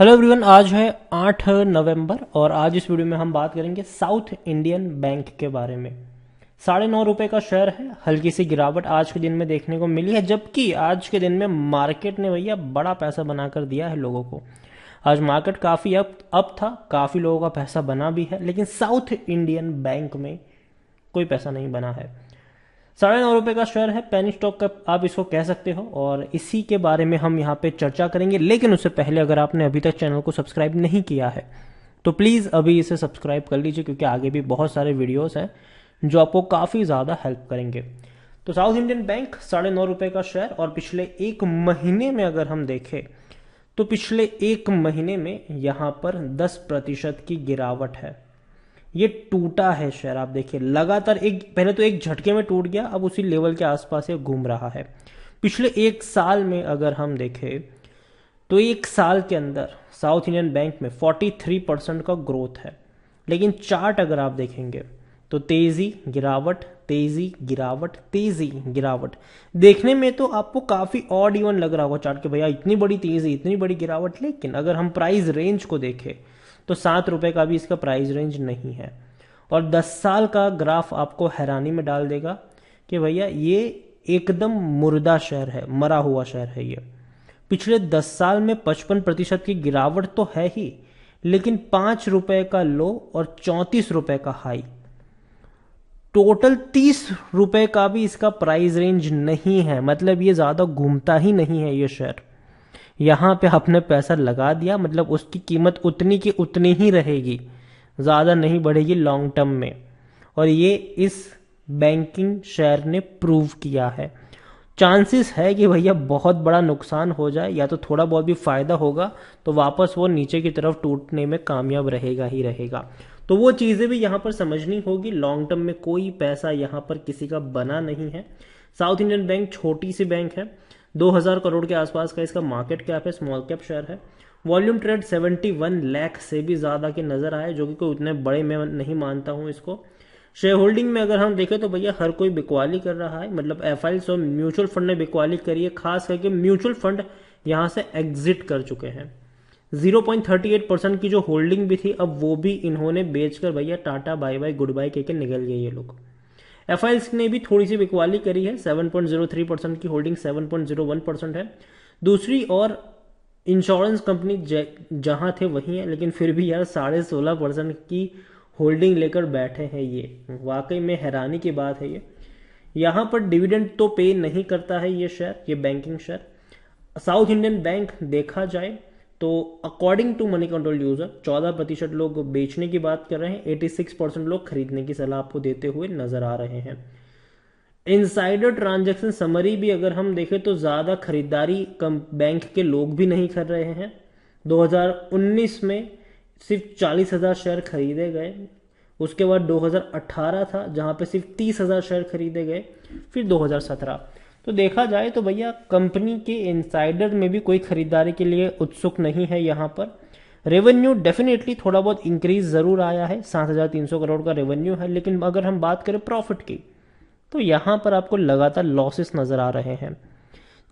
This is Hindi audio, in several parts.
हेलो एवरीवन, आज है 8 नवंबर और आज इस वीडियो में हम बात करेंगे साउथ इंडियन बैंक के बारे में। 9.5 रुपए का शेयर है। हल्की सी गिरावट आज के दिन में देखने को मिली है, जबकि आज के दिन में मार्केट ने भैया बड़ा पैसा बनाकर दिया है लोगों को। आज मार्केट काफ़ी अप था, काफ़ी लोगों का पैसा बना भी है, लेकिन साउथ इंडियन बैंक में कोई पैसा नहीं बना है। 9.5 रुपए का शेयर है, पेनी स्टॉक का आप इसको कह सकते हो, और इसी के बारे में हम यहाँ पे चर्चा करेंगे। लेकिन उससे पहले अगर आपने अभी तक चैनल को सब्सक्राइब नहीं किया है तो प्लीज़ अभी इसे सब्सक्राइब कर लीजिए, क्योंकि आगे भी बहुत सारे वीडियोस हैं जो आपको काफ़ी ज़्यादा हेल्प करेंगे। तो साउथ इंडियन बैंक 9.5 रुपए का शेयर, और पिछले एक महीने में अगर हम देखें तो पिछले एक महीने में यहाँ पर 10% की गिरावट है। ये टूटा है शेयर, आप देखिए लगातार पहले तो एक झटके में टूट गया, अब उसी लेवल के आसपास ये घूम रहा है। पिछले एक साल में अगर हम देखें तो एक साल के अंदर साउथ इंडियन बैंक में 43% का ग्रोथ है। लेकिन चार्ट अगर आप देखेंगे तो तेजी गिरावट, तेजी गिरावट, तेजी गिरावट। देखने में तो आपको काफी ऑड इवन लग रहा होगा चार्ट के, भैया इतनी बड़ी तेजी, इतनी बड़ी गिरावट। लेकिन अगर हम प्राइस रेंज को देखें तो 7 रुपए का भी इसका प्राइस रेंज नहीं है। और 10 साल का ग्राफ आपको हैरानी में डाल देगा कि भैया ये एकदम मुर्दा शेयर है, मरा हुआ शेयर है ये। पिछले 10 साल में 55% की गिरावट तो है ही, लेकिन 5 रुपए का लो और 34 रुपए का हाई, टोटल 30 रुपए का भी इसका प्राइस रेंज नहीं है। मतलब ये ज्यादा घूमता ही नहीं है ये शेयर। यहाँ पे आपने पैसा लगा दिया, मतलब उसकी कीमत उतनी की उतनी ही रहेगी, ज़्यादा नहीं बढ़ेगी लॉन्ग टर्म में। और ये इस बैंकिंग शेयर ने प्रूव किया है। चांसेस है कि भैया बहुत बड़ा नुकसान हो जाए, या तो थोड़ा बहुत भी फायदा होगा तो वापस वो नीचे की तरफ टूटने में कामयाब रहेगा ही रहेगा। तो वो चीज़ें भी यहाँ पर समझनी होगी। लॉन्ग टर्म में कोई पैसा यहाँ पर किसी का बना नहीं है। साउथ इंडियन बैंक छोटी सी बैंक है, 2000 करोड़ के आसपास का इसका मार्केट कैप है, स्मॉल कैप शेयर है। वॉल्यूम ट्रेड 71 लाख से भी ज्यादा के नजर आए, जो कि कोई उतने बड़े मैं नहीं मानता हूं इसको। शेयर होल्डिंग में अगर हम देखें तो भैया हर कोई बिकवाली कर रहा है, मतलब एफआईएस और म्यूचुअल फंड ने बिकवाली करी है। खास करके म्यूचुअल फंड यहां से एग्जिट कर चुके हैं। 0.38% की जो होल्डिंग भी थी, अब वो भी इन्होंने बेचकर भैया tata bye bye goodbye कहकर निकल गए ये लोग। एफआईएस ने भी थोड़ी सी बिकवाली करी है, 7.03% की होल्डिंग 7.01% है। दूसरी और इंश्योरेंस कंपनी जहां थे वहीं है, लेकिन फिर भी यार 16.5% की होल्डिंग लेकर बैठे हैं। ये वाकई में हैरानी की बात है। ये यहां पर डिविडेंड तो पे नहीं करता है ये शेयर, ये banking share. South Indian Bank देखा जाए तो according to Moneycontrol user 14% लोग बेचने की बात कर रहे हैं, 86% लोग खरीदने की सलाह आपको देते हुए नजर आ रहे हैं। इनसाइडर ट्रांजैक्शन समरी भी अगर हम देखें तो ज्यादा खरीदारी बैंक के लोग भी नहीं कर रहे हैं। 2019 में सिर्फ 40,000 शेयर खरीदे गए। उसके बाद 2018 था जहां पे सिर्फ 30,000 शेयर खरीदे गए। फिर 2017। तो देखा जाए तो भैया कंपनी के इनसाइडर में भी कोई खरीदारी के लिए उत्सुक नहीं है। यहाँ पर रेवेन्यू डेफिनेटली थोड़ा बहुत इंक्रीज जरूर आया है, 7,300 करोड़ का रेवेन्यू है। लेकिन अगर हम बात करें प्रॉफिट की तो यहाँ पर आपको लगातार लॉसेस नजर आ रहे हैं।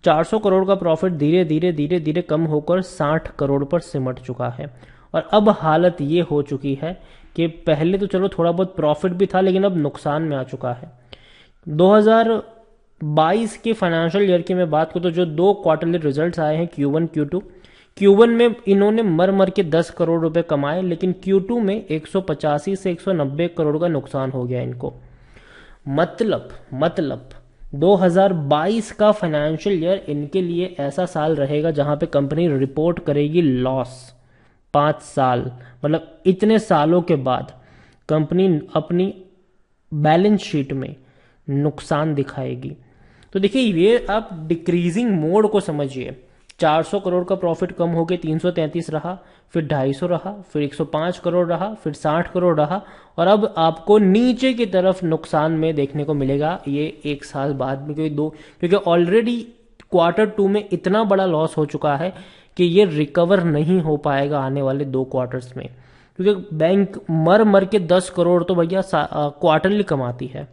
400 करोड़ का प्रॉफिट धीरे धीरे धीरे धीरे कम होकर 60 करोड़ पर सिमट चुका है। और अब हालत ये हो चुकी है कि पहले तो चलो थोड़ा बहुत प्रॉफिट भी था, लेकिन अब नुकसान में आ चुका है। 2022 के फाइनेंशियल ईयर की मैं बात करूं तो जो 2 क्वार्टरली रिजल्ट्स आए हैं, Q1 Q2, Q1 में इन्होंने मर मर के 10 करोड़ रुपए कमाए, लेकिन Q2 में 185 से 190 करोड़ का नुकसान हो गया इनको। मतलब 2022 का फाइनेंशियल ईयर इनके लिए ऐसा साल रहेगा जहां पे कंपनी रिपोर्ट करेगी लॉस। 5 साल, मतलब इतने सालों के बाद कंपनी अपनी बैलेंस शीट में नुकसान दिखाएगी। तो देखिए ये आप डिक्रीजिंग मोड को समझिए। 400 करोड़ का प्रॉफिट कम हो गए 333 रहा, फिर 250 रहा, फिर 105 करोड़ रहा, फिर 60 करोड़ रहा, और अब आपको नीचे की तरफ नुकसान में देखने को मिलेगा ये एक साल बाद में। क्योंकि ऑलरेडी Q2 में इतना बड़ा लॉस हो चुका है कि ये रिकवर नहीं हो पाएगा आने वाले 2 क्वार्टर्स में। क्योंकि बैंक मर मर के 10 करोड़ तो भैया क्वार्टरली कमाती है,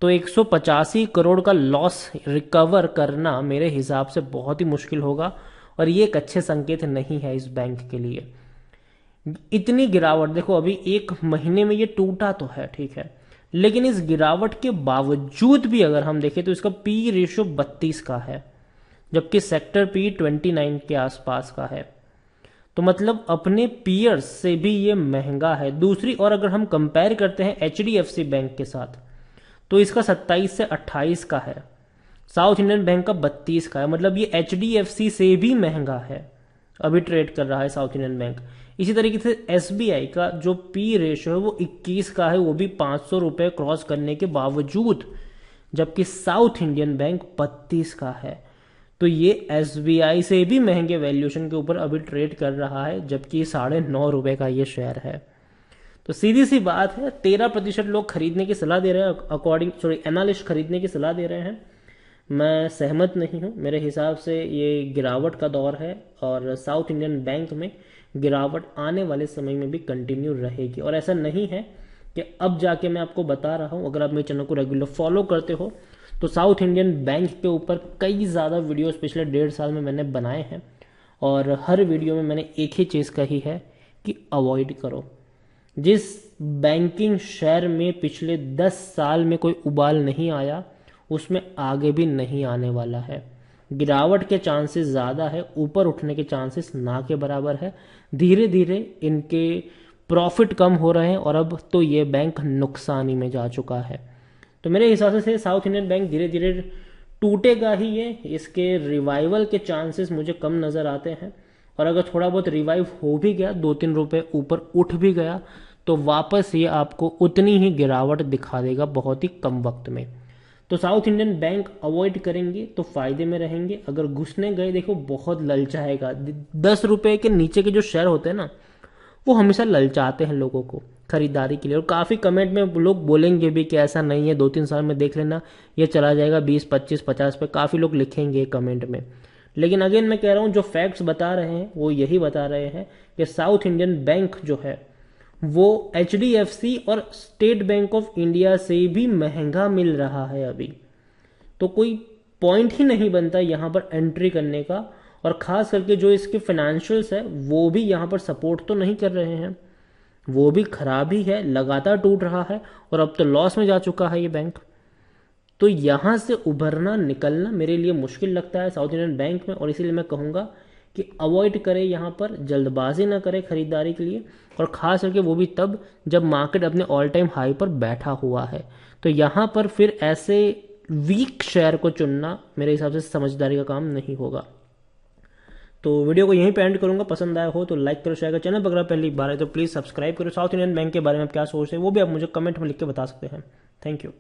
तो 185 करोड़ का लॉस रिकवर करना मेरे हिसाब से बहुत ही मुश्किल होगा। और ये एक अच्छे संकेत नहीं है इस बैंक के लिए। इतनी गिरावट देखो, अभी एक महीने में ये टूटा तो है, ठीक है, लेकिन इस गिरावट के बावजूद भी अगर हम देखें तो इसका पी रेशियो 32 का है, जबकि सेक्टर पी 29 के आसपास का है। तो मतलब अपने पीयर्स से भी ये महंगा है। दूसरी और अगर हम कंपेयर करते हैं एचडीएफसी बैंक के साथ, तो इसका 27 से 28 का है, साउथ इंडियन बैंक का 32 का है। मतलब ये एचडीएफसी से भी महंगा है, अभी ट्रेड कर रहा है साउथ इंडियन बैंक। इसी तरीके से एसबीआई का जो पी रेशियो है वो 21 का है, वो भी 500 रुपए क्रॉस करने के बावजूद, जबकि साउथ इंडियन बैंक 32 का है। तो ये एसबीआई से भी महंगे वैल्यूएशन के ऊपर अभी ट्रेड कर रहा है, जबकि 9.5 रुपए का ये शेयर है। तो सीधी सी बात है, 13% लोग खरीदने की सलाह दे रहे हैं, एनालिस्ट खरीदने की सलाह दे रहे हैं। मैं सहमत नहीं हूं। मेरे हिसाब से ये गिरावट का दौर है और साउथ इंडियन बैंक में गिरावट आने वाले समय में भी कंटिन्यू रहेगी। और ऐसा नहीं है कि अब जाके मैं आपको बता रहा हूं, अगर आप मेरे चैनल को रेगुलर फॉलो करते हो तो साउथ इंडियन बैंक के ऊपर कई ज़्यादा वीडियोस पिछले 1.5 साल में मैंने बनाए हैं, और हर वीडियो में मैंने एक ही चीज़ कही है कि अवॉइड करो। जिस बैंकिंग शेयर में पिछले 10 साल में कोई उबाल नहीं आया, उसमें आगे भी नहीं आने वाला है। गिरावट के चांसेस ज़्यादा है, ऊपर उठने के चांसेस ना के बराबर है। धीरे धीरे इनके प्रॉफिट कम हो रहे हैं और अब तो ये बैंक नुकसानी में जा चुका है। तो मेरे हिसाब से साउथ इंडियन बैंक धीरे धीरे टूटेगा ही। ये इसके रिवाइवल के चांसेस मुझे कम नज़र आते हैं, और अगर थोड़ा बहुत रिवाइव हो भी गया, 2-3 रुपए ऊपर उठ भी गया, तो वापस ये आपको उतनी ही गिरावट दिखा देगा बहुत ही कम वक्त में। तो साउथ इंडियन बैंक अवॉइड करेंगे तो फायदे में रहेंगे। अगर घुसने गए, देखो बहुत ललचाएगा। 10 रुपए के नीचे के जो शेयर होते हैं ना, वो हमेशा ललचाते हैं लोगों को खरीदारी के लिए। और काफ़ी कमेंट में लोग बोलेंगे भी कि ऐसा नहीं है, 2-3 साल में देख लेना ये चला जाएगा 20, 25, 50 पे। काफ़ी लोग लिखेंगे कमेंट में, लेकिन अगेन मैं कह रहा हूँ जो फैक्ट्स बता रहे हैं वो यही बता रहे हैं कि साउथ इंडियन बैंक जो है वो एचडीएफसी और स्टेट बैंक ऑफ इंडिया से भी महंगा मिल रहा है अभी। तो कोई पॉइंट ही नहीं बनता यहाँ पर एंट्री करने का। और खास करके जो इसके फाइनेंशियल्स है वो भी यहाँ पर सपोर्ट तो नहीं कर रहे हैं, वो भी खराब ही है, लगातार टूट रहा है और अब तो लॉस में जा चुका है ये बैंक। तो यहाँ से उभरना निकलना मेरे लिए मुश्किल लगता है साउथ इंडियन बैंक में, और इसीलिए मैं कहूँगा कि अवॉइड करें, यहाँ पर जल्दबाजी ना करें खरीदारी के लिए, और ख़ास करके वो भी तब जब मार्केट अपने ऑल टाइम हाई पर बैठा हुआ है। तो यहाँ पर फिर ऐसे वीक शेयर को चुनना मेरे हिसाब से समझदारी का काम नहीं होगा। तो वीडियो को यहीं पे एंड करूंगा। पसंद आया हो तो लाइक करो, शेयर करो। चैनल पर अगर पहली बार है तो प्लीज़ सब्सक्राइब करो। साउथ इंडियन बैंक के बारे में आप क्या सोचते हैं वो भी आप मुझे कमेंट में लिख के बता सकते हैं। Thank you.